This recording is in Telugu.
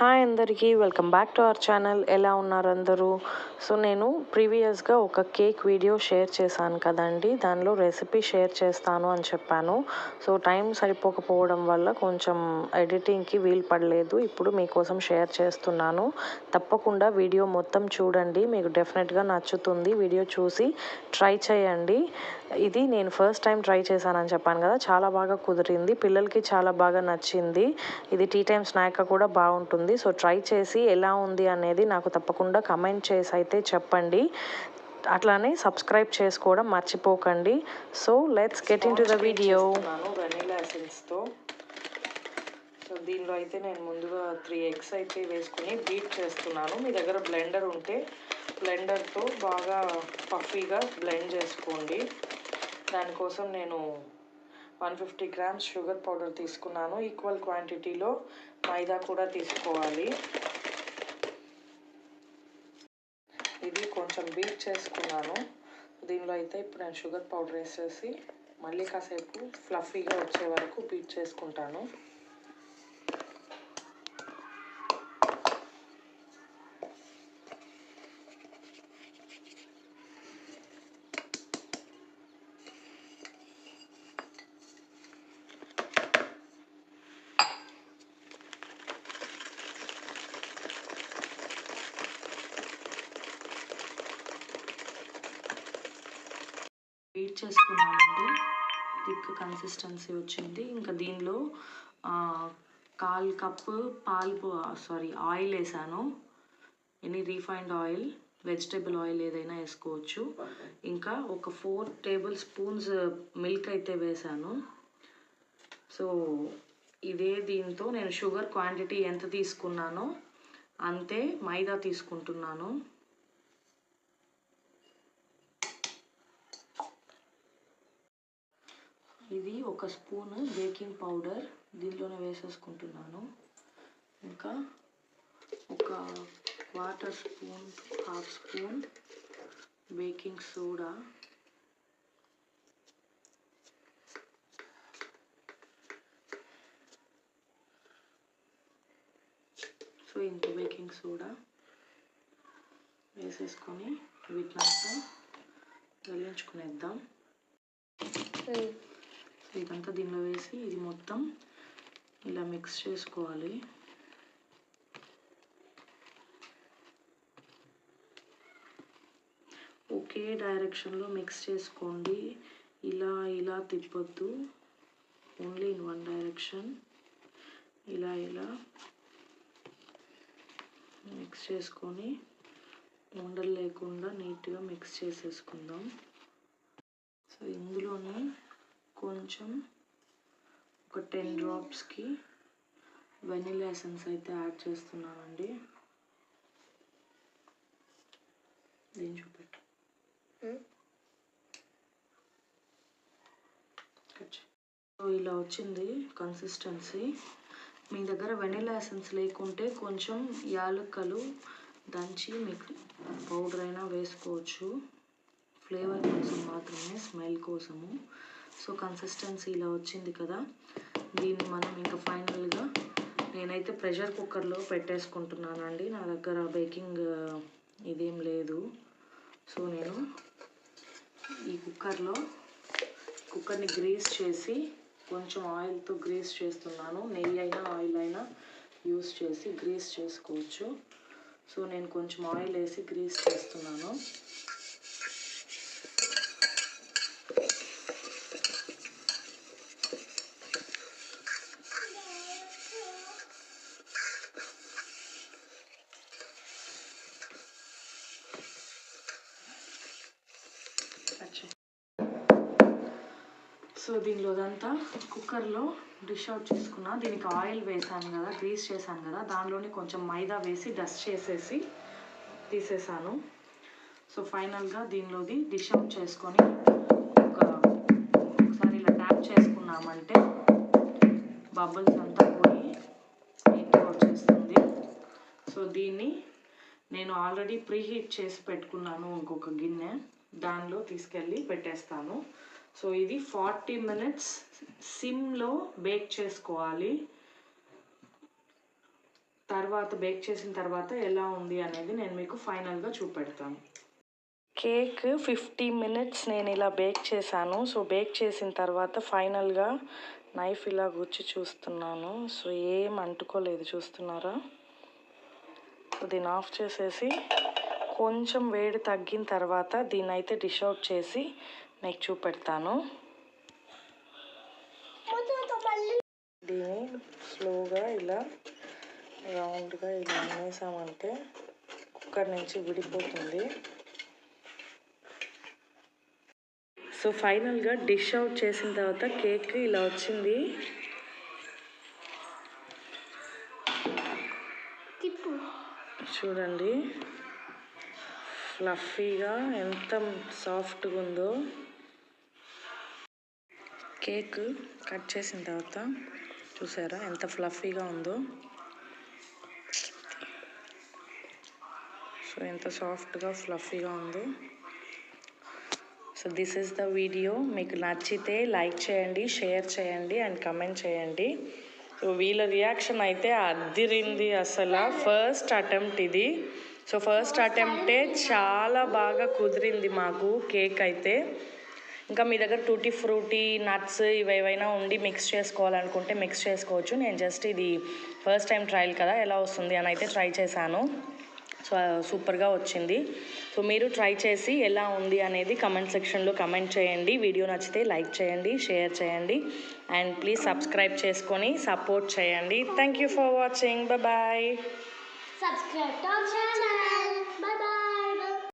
హాయ్ అందరికీ, welcome back to our channel. ఎలా ఉన్నారు అందరూ? సో నేను ప్రీవియస్గా ఒక కేక్ వీడియో షేర్ చేశాను కదండి, దానిలో రెసిపీ షేర్ చేస్తాను అని చెప్పాను. సో టైం సరిపోకపోవడం వల్ల కొంచెం ఎడిటింగ్కి వీలు పడలేదు. ఇప్పుడు మీకోసం షేర్ చేస్తున్నాను. తప్పకుండా వీడియో మొత్తం చూడండి, మీకు డెఫినెట్గా నచ్చుతుంది. వీడియో చూసి ట్రై చేయండి. ఇది నేను ఫస్ట్ టైం ట్రై చేశానని చెప్పాను కదా, చాలా బాగా కుదిరింది. పిల్లలకి చాలా బాగా నచ్చింది. ఇది టీ టైం స్నాక్గా కూడా బాగుంటుంది. సో ట్రై చేసి ఎలా ఉంది అనేది నాకు తప్పకుండా కమెంట్ చేసి అయితే చెప్పండి. అట్లానే సబ్స్క్రైబ్ చేసుకోవడం మర్చిపోకండి. So let's get into the video. Vanilla ఎసెన్స్తో. సో దీనిలో అయితే నేను ముందుగా 3 eggs అయితే వేసుకుని బీట్ చేస్తున్నాను. మీ దగ్గర బ్లెండర్ ఉంటే బ్లెండర్తో బాగా పఫీగా బ్లెండ్ చేసుకోండి. దానికోసం నేను 150 grams షుగర్ పౌడర్ తీసుకున్నాను. ఈక్వల్ క్వాంటిటీలో మైదా కూడా తీసుకోవాలి. ఇది కొంచెం బీట్ చేసుకున్నాను. దీనిలో అయితే ఇప్పుడు నేను షుగర్ పౌడర్ వేసేసి మళ్ళీ కాసేపు ఫ్లఫీగా వచ్చే వరకు బీట్ చేసుకుంటాను. బీట్ చేసుకున్నానండి. థిక్ కన్సిస్టెన్సీ వచ్చింది. ఇంకా దీనిలో 1/4 కప్పు ఆయిల్ వేసాను. Any refined oil, vegetable oil ఏదైనా వేసుకోవచ్చు. ఇంకా ఒక 4 టేబుల్ స్పూన్స్ మిల్క్ అయితే వేసాను. సో దీంతో నేను షుగర్ క్వాంటిటీ ఎంత తీసుకున్నానో అంతే మైదా తీసుకుంటున్నాను. ఇది 1 స్పూన్ బేకింగ్ పౌడర్ దీనిలోనే వేసేసుకుంటున్నాను. ఇంకా ఒక 1/4 spoon 1/2 spoon baking soda, so ఇంత బేకింగ్ సోడా వేసేసుకొని వీటినంతా వెల్లించుకునేద్దాం. ఇదంతా దీనిలో వేసి ఇది మొత్తం ఇలా మిక్స్ చేసుకోవాలి. ఒకే డైరెక్షన్లో మిక్స్ చేసుకోండి. ఇలా తిప్పొద్దు, ఓన్లీ ఇన్ వన్ డైరెక్షన్. ఇలా మిక్స్ చేసుకొని ఉండలు లేకుండా నీట్గా మిక్స్ చేసేసుకుందాం. సో ఇందులోనే కొంచెం ఒక 10 డ్రాప్స్కి వెనిలా ఎసెన్స్ అయితే యాడ్ చేస్తున్నానండి. దీన్ని చూపెట్టు. సో ఇలా వచ్చింది కన్సిస్టెన్సీ. మీ దగ్గర వెనిలా ఎసెన్స్ లేకుంటే కొంచెం యాలక్కలు దంచి మీకు పౌడర్ అయినా వేసుకోవచ్చు. ఫ్లేవర్ కోసం మాత్రమే, స్మెల్ కోసము. సో కన్సిస్టెన్సీ ఇలా వచ్చింది కదా, దీన్ని మనం ఇంకా ఫైనల్గా నేనైతే ప్రెషర్ కుక్కర్లో పెట్టేసుకుంటున్నానండి. నా దగ్గర బేకింగ్ ఇదేం లేదు. సో నేను ఈ కుక్కర్ని గ్రీస్ చేసి కొంచెం ఆయిల్తో గ్రీస్ చేస్తున్నాను. నెయ్యి అయినా ఆయిల్ అయినా యూస్ చేసి గ్రీస్ చేసుకోవచ్చు. సో నేను కొంచెం ఆయిల్ వేసి గ్రీస్ చేస్తున్నాను. సో దీనిలోదంతా కుక్కర్లో డిష్ అవుట్ చేసుకున్నా. దీనికి ఆయిల్ వేసాను కదా, గ్రీస్ చేశాను కదా, దానిలోనే కొంచెం మైదా వేసి డస్ట్ చేసేసి తీసేసాను. సో ఫైనల్గా దీనిలోది డిష్ అవుట్ చేసుకొని ఒకసారి ఇలా ట్యాప్ చేసుకున్నామంటే బబుల్స్ అంతా పోయి నీట్గా వచ్చేస్తుంది. సో దీన్ని నేను ఆల్రెడీ ప్రీహీట్ చేసి పెట్టుకున్నాను ఇంకొక గిన్నె, దానిలో తీసుకెళ్ళి పెట్టేస్తాను. సో ఇది 40 minutes సిమ్లో బేక్ చేసుకోవాలి. తర్వాత తర్వాత బేక్ చేసిన తర్వాత ఎలా ఉంది అనేది నేను మీకు ఫైనల్గా చూపెడతాను. కేక్ 50 మినిట్స్ నేను ఇలా బేక్ చేశాను. సో బేక్ చేసిన తర్వాత ఫైనల్గా నైఫ్ ఇలా గుచ్చి చూస్తున్నాను. సో ఏం అంటుకోలేదు, చూస్తున్నారా? సో దీన్ని ఆఫ్ చేసేసి కొంచెం వేడి తగ్గిన తర్వాత దీన్ని అయితే డిష్ అవుట్ చేసి మీకు చూపెడతాను. దీన్ని స్లోగా ఇలా రౌండ్గా ఇలా అనేసామంటే కుక్కర్ నుంచి విడిపోతుంది. సో ఫైనల్గా డిష్ అవుట్ చేసిన తర్వాత కేక్ ఇలా వచ్చింది. చూడండి ఫ్లఫీగా ఎంత సాఫ్ట్గా ఉందో. కేక్ కట్ చేసిన తర్వాత చూసారా ఎంత ఫ్లఫీగా ఉందో. సో ఎంత సాఫ్ట్గా ఫ్లఫీగా ఉందో. So this is the video. మీకు నచ్చితే లైక్ చేయండి, షేర్ చేయండి అండ్ కమెంట్ చేయండి. సో వీళ్ళ రియాక్షన్ అయితే అదిరింది అసలు. ఫస్ట్ అటెంప్ట్ ఇది. సో ఫస్ట్ అటెంప్టే చాలా బాగా కుదిరింది మాకు కేక్ అయితే. ఇంకా మీ దగ్గర టూటీ ఫ్రూటీ నట్స్ ఇవేవైనా ఉండి మిక్స్ చేసుకోవాలనుకుంటే మిక్స్ చేసుకోవచ్చు. నేను జస్ట్ ఇది ఫస్ట్ టైం ట్రయల్ కదా, ఎలా వస్తుంది అని అయితే ట్రై చేశాను. సో సూపర్గా వచ్చింది. సో మీరు ట్రై చేసి ఎలా ఉంది అనేది కమెంట్ సెక్షన్లో కమెంట్ చేయండి. వీడియో నచ్చితే లైక్ చేయండి, షేర్ చేయండి అండ్ ప్లీజ్ సబ్స్క్రైబ్ చేసుకొని సపోర్ట్ చేయండి. Thank you for watching. Bye. Subscribe to our channel.